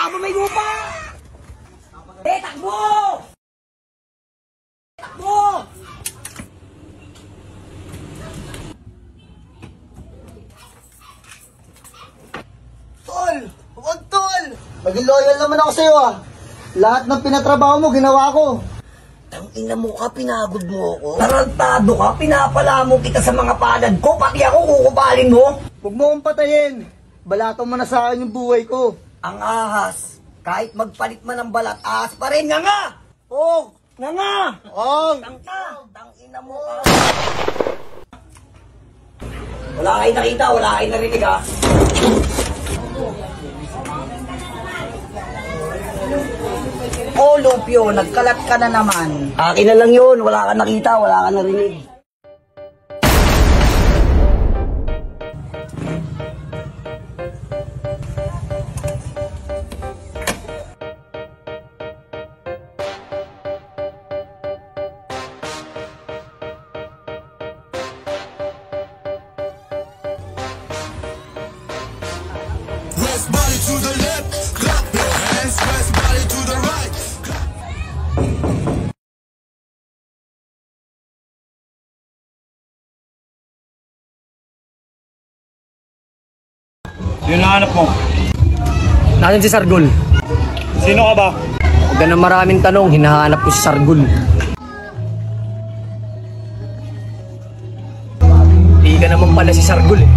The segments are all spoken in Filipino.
Baka mo may lupa! Takbo! Takbo! Tol! Huwag, Tol! Maging loyal naman ako sa'yo, ah. Lahat ng pinatrabaho mo, ginawa ko. Tangina mo ka, pinagod mo ako. Tarantado ka, pinapala mo kita sa mga palad ko, pati ako kukubalin mo. Huwag mo akong patayin. Balato mo na sa akin yung buhay ko. Ang ahas, kahit magpalit man ng balat, ahas pa rin, nga nga! Oh, nga nga! Oh! Tangina mo ka. Wala kayo nakita, wala kayo narinig, ha? Oh, Lupio, nagkalat ka na naman. Akin na lang yun, wala ka nakita, wala ka narinig. West body to the left, clap your hands. West body to the right. Yun ang hanap mo. Nasaan si Sargol? Sino ka ba? Huwag ka na maraming tanong, hinahanap ko si Sargol. Hindi ka naman pala si Sargol eh.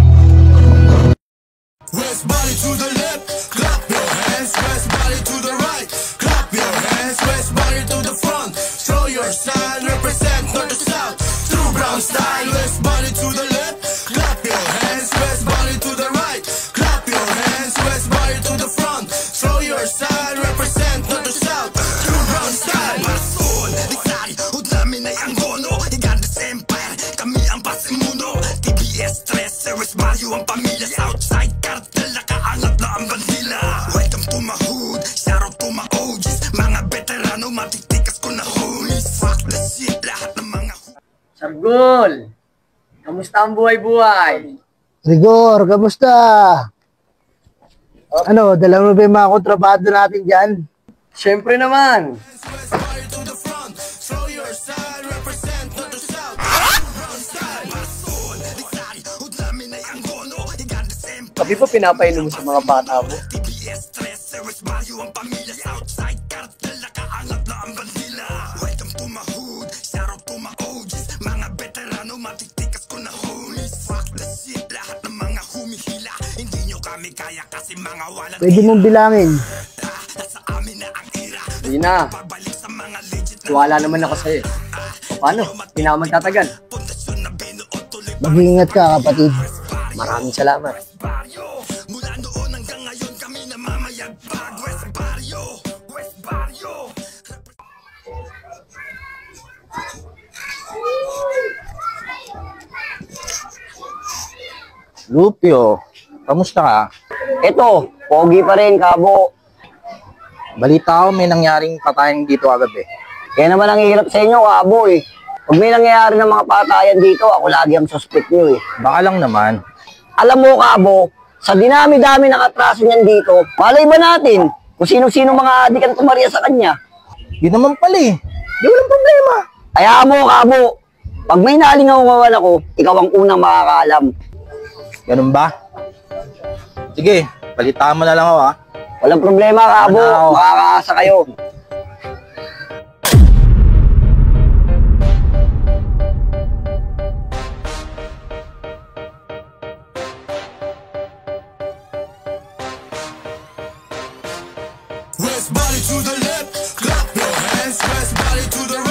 West body to the left, clap your hands. West body to the right, clap your hands. West body to the front, show your style. Represent north to south, true brown style. West body to the left, clap your hands. West body to the right, clap your hands. West body to the front, show your style. Represent north to south, true brown style. Mason, Rizal, udlamin ay ang gono. Higandes Empire, kami ang pasimuno. TBS 13, West Barrio ang pamilya. Southside cartel, nakaangat na ang bandila. Welcome to my hood, shout out to my OGs. Mga veterano, matitikas ko na homies. Fuck the shit, lahat ng mga Sargol! Kamusta ang buhay-buhay? Rigor, kamusta? Ano, dala mo ba yung mga kontrabado natin dyan? Siyempre naman! West body to the front, show your style. Represent north to south, true brown style. Mason, Rizal, udlamin ay ang gono. Higandes Empire, Sabi pa pinapainom mo sa mga bata mo? TBS 13, West Barrio ang pamilya. Southside cartel, nakaangat na ang bandila. Welcome to my hood, shout out to my OGs. Mga veterano, matitikas ko na homies. Fuck the shit, lahat ng mga humihila. Hindi nyo kami kaya kasi mga walang Pwede mong bilangin. nasa amin na ang ira. Hindi na. Pabalik sa mga legit na Tuwala naman ako sa'yo. Paano? Hindi na ako magtatagal. pundasyon na binuot tuloy. Mag-iingat ka, kapatid. Maraming salamat. Barrio, mula noon hanggang ngayon kami namamayagpag. West Barrio, West Barrio. Lupio, kamusta ka? Ito, pogi pa rin, Kabo. Balita ko may nangyaring patayan dito kagabi. Kaya naman ang hirap sa inyo, Kabo eh. Pag may nangyayari ng mga patayan dito, ako lagi ang suspect nyo eh. Baka lang naman. Alam mo, Kabo, sa dinami-dami ng atraso niyan dito, malay ba natin kung sino-sino mga adik ang tumarya sa kanya? Yun naman pala eh. Di walang problema. Kaya mo, Kabo, pag may nalingaw-ngawan ako, ikaw ang unang makakaalam. Ganun ba? Sige, balitaan mo na lang ako ha. Walang problema, Kabo. Ano? Makakaasa kayo. West body to the left, clap your hands. West body to the right.